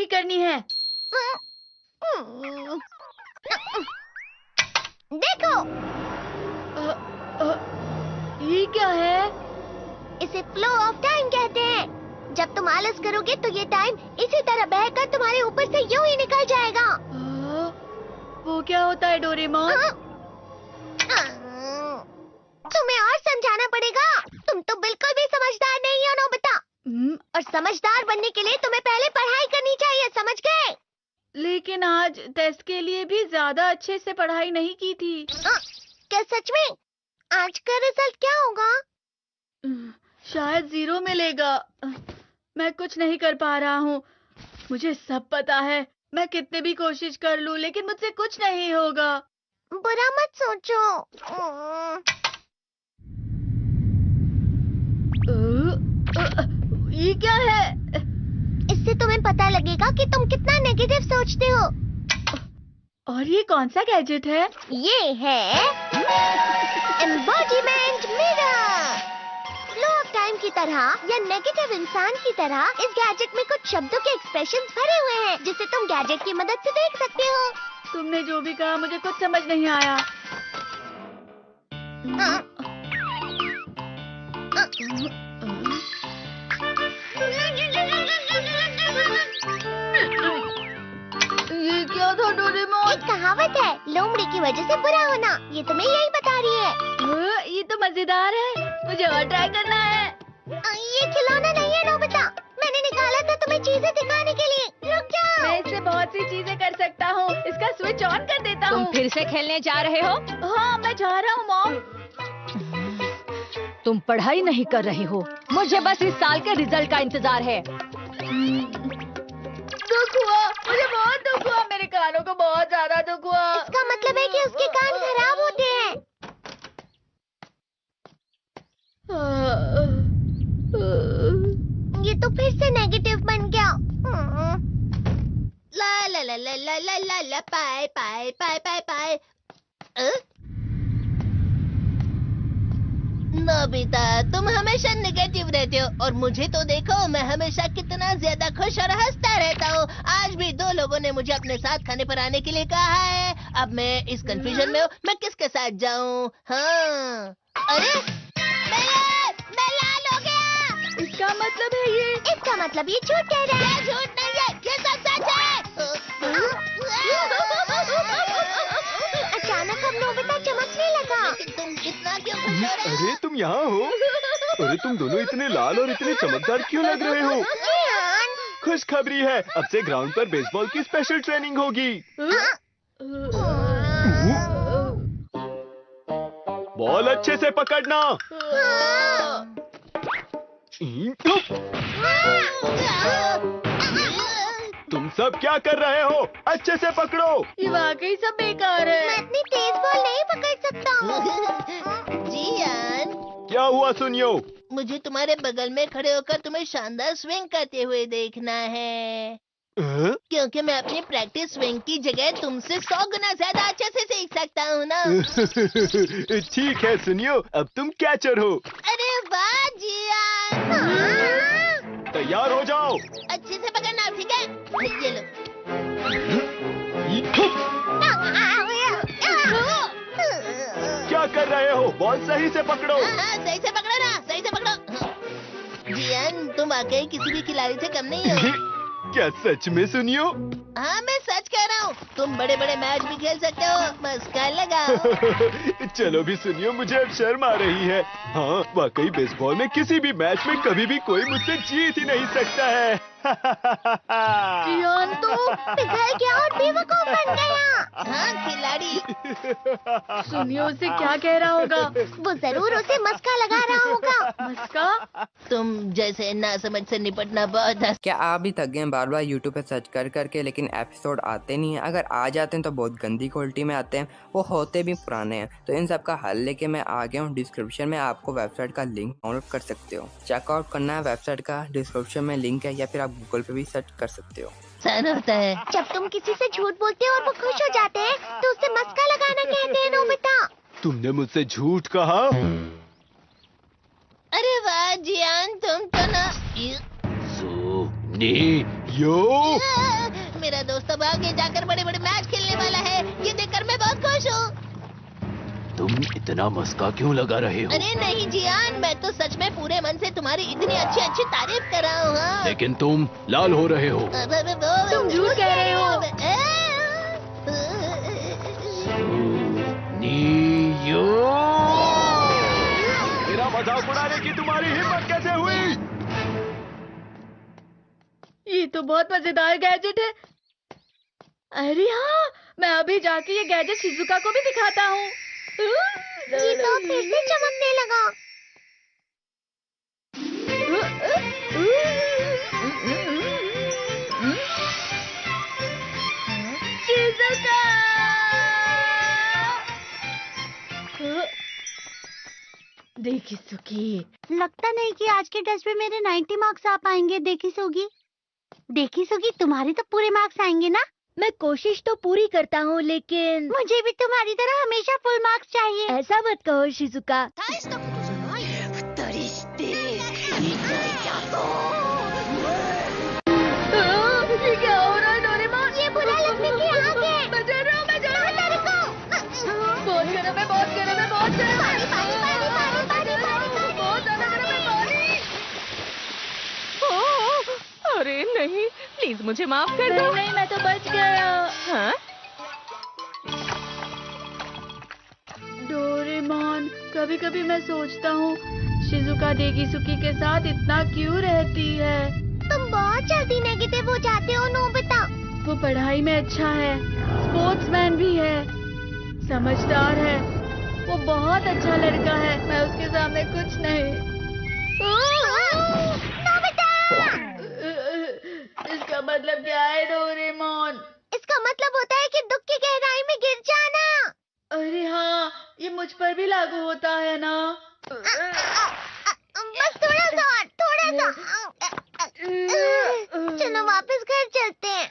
करनी है। देखो, ये क्या है? इसे फ्लो ऑफ टाइम कहते हैं। जब तुम आलस करोगे तो ये टाइम इसी तरह बहकर तुम्हारे ऊपर से यूं ही निकल जाएगा। वो क्या होता है डोरेमोन? तुम्हें और समझाना पड़ेगा। तुम तो बिल्कुल भी समझदार नहीं हो नोबिता। और समझदार बनने के लिए तुम्हें पहले पढ़ाई करनी चाहिए, समझ गए? लेकिन आज टेस्ट के लिए भी ज्यादा अच्छे से पढ़ाई नहीं की थी। क्या सच में? आज का रिजल्ट क्या होगा? शायद 0 मिलेगा। मैं कुछ नहीं कर पा रहा हूँ। मुझे सब पता है। मैं कितने भी कोशिश कर लूँ लेकिन मुझसे कुछ नहीं होगा। बुरा मत सोचो। ये क्या है? इससे तुम्हें पता लगेगा कि तुम कितना नेगेटिव सोचते हो। और ये कौन सा गैजेट है? ये है embodiment mirror. Flow of time की तरह या नेगेटिव इंसान की तरह इस गैजेट में कुछ शब्दों के एक्सप्रेशंस भरे हुए हैं जिसे तुम गैजेट की मदद से देख सकते हो। तुमने जो भी कहा मुझे कुछ समझ नहीं आया। ये क्या था डोरेमोन? एक कहावत है, लोमड़ी की वजह से बुरा होना। ये तुम्हें यही बता रही है। ये तो मजेदार है। मुझे और ट्राई करना है। ये खिलौना नहीं है नोबिता। मैंने निकाला था तुम्हें चीजें दिखाने के लिए। रुक जाओ। मैं इससे बहुत सी चीजें कर सकता हूँ। इसका स्विच ऑन कर देता हूँ। तुम फिर से खेलने जा रहे हो? हाँ, मैं जा रहा हूँ मॉम। तुम पढ़ाई नहीं कर रहे हो। मुझे बस इस साल के रिजल्ट का इंतजार है। दुख हुआ, मुझे बहुत दुख हुआ। मेरे कानों को बहुत ज्यादा दुख हुआ। इसका मतलब है कि उसके कान खराब होते हैं। ये तो फिर से नेगेटिव बन गया। ला ला ला ला ला ला ला ला पाए पाए पाए पाए पाए। नोबिता, तुम हमेशा नेगेटिव रहते हो और मुझे तो देखो, मैं हमेशा कितना ज्यादा खुश और हंसता रहता हूँ। आज भी 2 लोगों ने मुझे अपने साथ खाने पर आने के लिए कहा है। अब मैं इस कंफ्यूजन में हूँ, मैं किसके साथ जाऊँ? हाँ, अरे मैं लाल हो गया। इसका मतलब है ये? इसका मतलब ये झूठ कह रहा है। झूठ नहीं है, ये सब सच है। अचानक अब नोबिता चमकने लगा। लेकिन तुम इतना क्यों खुश हो रहे हो? अरे तुम यहाँ हो? अरे तुम दोनों इतने लाल और इतने चमकदार क्यों लग रहे हो? खुशखबरी है, अब से ग्राउंड पर बेसबॉल की स्पेशल ट्रेनिंग होगी। बॉल अच्छे से पकड़ना। तुम सब क्या कर रहे हो? अच्छे से पकड़ो। ये वाकई सब बेकार है। मैं इतनी तेज बॉल नहीं पकड़ सकता हूँ। जियान, क्या हुआ सुनियो? मुझे तुम्हारे बगल में खड़े होकर तुम्हें शानदार स्विंग करते हुए देखना है। क्योंकि मैं अपनी प्रैक्टिस स्विंग की जगह तुमसे 100 गुना ज्यादा अच्छे से सीख सकता हूँ ना। ठीक है सुनियो, अब तुम कैचर हो। अरे वाह जियान। तैयार हो जाओ। अच्छे से पकड़ना, ठीक है? ये लो। क्या कर रहे हो? बॉल सही से पकड़ो। सही से पकड़ो ना, सही से पकड़ो। जियान, तुम वाकई किसी भी खिलाड़ी से कम नहीं हो। क्या सच में सुनियो? हाँ, मैं सच कह रहा हूँ। तुम बड़े बड़े मैच भी खेल सकते हो, मस्का लगाओ। चलो भी सुनियो, मुझे अब शर्म आ रही है। हाँ, वाकई बेसबॉल में किसी भी मैच में कभी भी कोई मुझसे जीत ही नहीं सकता है। जियान तो पिघल गया और बेवकूफ बन गया। हाँ, खिलाड़ी। सुनियो उसे क्या कह रहा होगा? वो जरूर उसे मस्का लगा रहा होगा। मस्का? तुम जैसे नासमझ से निपटना बहुत क्या आप भी थक गए बार बार यूट्यूब पे सर्च कर करके, लेकिन एपिसोड आते नहीं है? अगर आ जाते हैं तो बहुत गंदी क्वालिटी में आते हैं, वो होते भी पुराने हैं। तो इन सब का हल लेके मैं आ गया हूँ। डिस्क्रिप्शन में आपको वेबसाइट का लिंक डाउनलोड कर सकते हो, चेकआउट करना है। वेबसाइट का डिस्क्रिप्शन में लिंक है, या फिर आप गूगल पे भी सर्च कर सकते हो। सन होता है। जब तुम किसी से झूठ बोलते हो और वो खुश हो जाते हैं तो उससे मस्का लगाना कहते हैं नोबिता। तुमने मुझसे झूठ कहा? अरे वाह जियान, तुम तो ना। यो मेरा दोस्त अब आगे जाकर बड़े बड़े मैच खेलने वाला है। ये देखकर मैं बहुत खुश हूँ। तुम इतना मस्का क्यों लगा रहे हो? अरे नहीं जियान, मैं तो सच में पूरे मन से तुम्हारी इतनी अच्छी अच्छी तारीफ कर रहा हूँ। हाँ। लेकिन तुम लाल हो रहे हो। तुम झूठ कह रहे हो। नियो मेरा मजाक उड़ाने की तुम्हारी हिम्मत कैसे हुई? ये तो बहुत मजेदार गैजेट है। अरे हाँ, मैं अभी जाके ये गैजेट शिजुका को भी दिखाता हूँ। ये तो फिर से चमकने लगा। शिजुका! देखी सुखी, लगता नहीं कि आज के टेस्ट में मेरे 90 मार्क्स आ पाएंगे। देखी सोगी तुम्हारे तो पूरे मार्क्स आएंगे ना? मैं कोशिश तो पूरी करता हूँ, लेकिन मुझे भी तुम्हारी तरह हमेशा फुल मार्क्स चाहिए। ऐसा मत कहो शिजुका। ये क्या हो रहा है डोरेमोन? ये बुरा लगने की आग है। मैं डर रहा हूँ, मैं डर रहा हूँ। बहुत गर्म है, बहुत गर्म है, बहुत गर्म है। पानी। बहुत ज्यादा गर्म है पानी। अरे नहीं, प्लीज मुझे माफ कर दो। नहीं, मैं तो बच गया। हाँ? डोरेमोन, कभी कभी मैं सोचता हूँ शिजुका देगिसुकी के साथ इतना क्यों रहती है। तुम बहुत जल्दी नेगेटिव हो जाते हो नोबिता। वो पढ़ाई में अच्छा है, स्पोर्ट्समैन भी है, समझदार है। वो बहुत अच्छा लड़का है। मैं उसके सामने कुछ नहीं। नोबिता! इसका मतलब क्या है डोरेमोन? इसका मतलब होता है कि दुख की गहराई में गिर जाना। अरे हाँ, ये मुझ पर भी लागू होता है ना। बस थोड़ा सा। चलो वापस घर चलते हैं।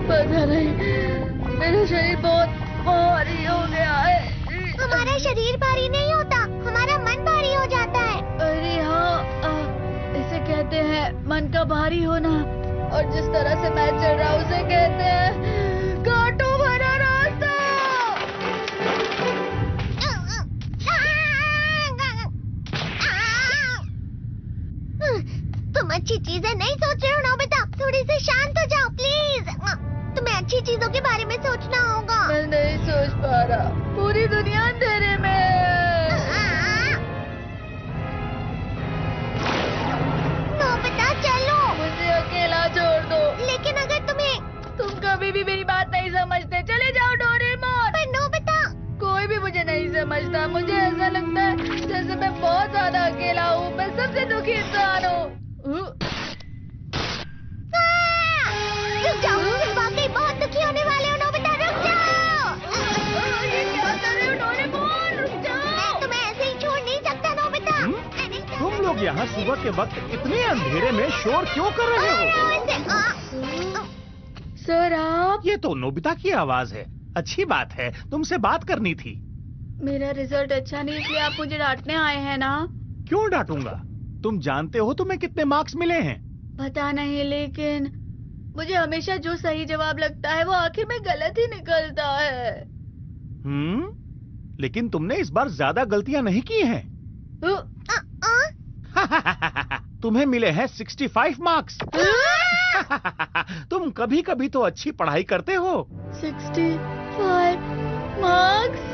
पता नहीं, मेरा शरीर बहुत भारी हो गया है। हमारा शरीर भारी नहीं होता, हमारा मन भारी हो जाता है। अरे हाँ, इसे कहते हैं मन का भारी होना। और जिस तरह से मैं चल रहा हूँ उसे कहते हैं कांटों भरा रास्ता। तुम अच्छी चीजें नहीं सोच रहे हो नोबिता। थोड़ी सी शांत हो जाओ प्लीज। तुम्हें अच्छी चीजों के बारे में सोचना होगा। मैं नहीं सोच पा रहा, पूरी दुनिया अंधेरे में है। नोबिता चलो। मुझे अकेला छोड़ दो। लेकिन अगर तुम कभी भी मेरी बात नहीं समझते। चले जाओ डोरेमोन। पर नोबिता। कोई भी मुझे नहीं समझता। मुझे ऐसा लगता है जैसे मैं बहुत ज्यादा अकेला हूँ। मैं सबसे दुखी इंसान हूँ। रुक जाओ, तुम वाकई बहुत दुखी होने वाले हो नोबिता। रुक जाओ। ये क्या कर रहे हो डोरेमोन? रुक जाओ। मैं तुम्हें ऐसे ही छोड़ नहीं सकता नोबिता। तुम लोग यहाँ सुबह के वक्त इतने अंधेरे में शोर क्यों कर रहे हो? सर आप? ये तो नोबिता की आवाज है। अच्छी बात है, तुमसे बात करनी थी। मेरा रिजल्ट अच्छा नहीं, इसलिए आप मुझे डांटने आए हैं ना? क्यों डांटूंगा? तुम जानते हो तुम्हें कितने मार्क्स मिले हैं? पता नहीं, लेकिन मुझे हमेशा जो सही जवाब लगता है वो आखिर में गलत ही निकलता है। लेकिन तुमने इस बार ज्यादा गलतियां नहीं की हैं। तुम्हें मिले हैं 65 मार्क्स। तुम कभी कभी तो अच्छी पढ़ाई करते हो। 65 मार्क्स?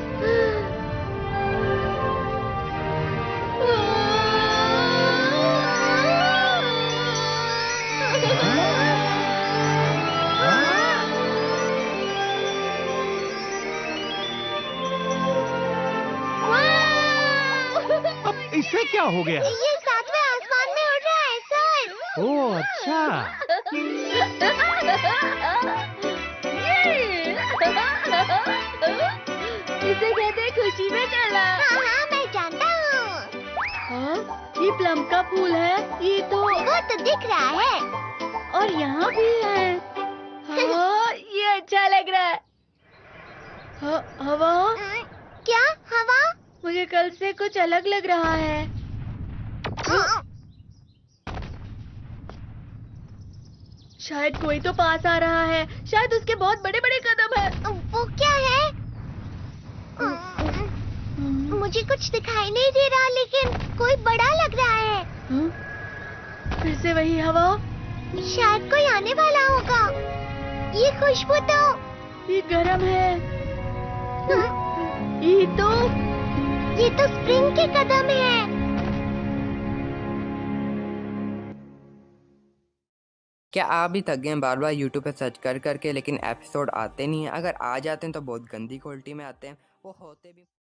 अब इससे क्या हो गया? ये सातवें आसमान में उड़ रहा है सर। ओह अच्छा। इसे कहते हैं खुशी में चला। हाँ मैं जानता हूँ। हाँ, ये प्लम का फूल है। ये तो वो तो दिख रहा है। और यहाँ भी है। हाँ, ये अच्छा लग रहा है। हवा? क्या हवा? मुझे कल से कुछ अलग लग रहा है। शायद कोई तो पास आ रहा है। शायद उसके बहुत बड़े बड़े कदम हैं। वो क्या है? मुझे कुछ दिखाई नहीं दे रहा, लेकिन कोई बड़ा लग रहा है। फिर से वही हवा। शायद कोई आने वाला होगा। ये खुशबू तो ये गरम है। ये तो स्प्रिंग के कदम है। क्या आप भी थक गए हैं बार बार यूट्यूब पे सर्च कर करके, लेकिन एपिसोड आते नहीं हैं? अगर आ जाते हैं तो बहुत गंदी क्वालिटी में आते हैं, वो होते भी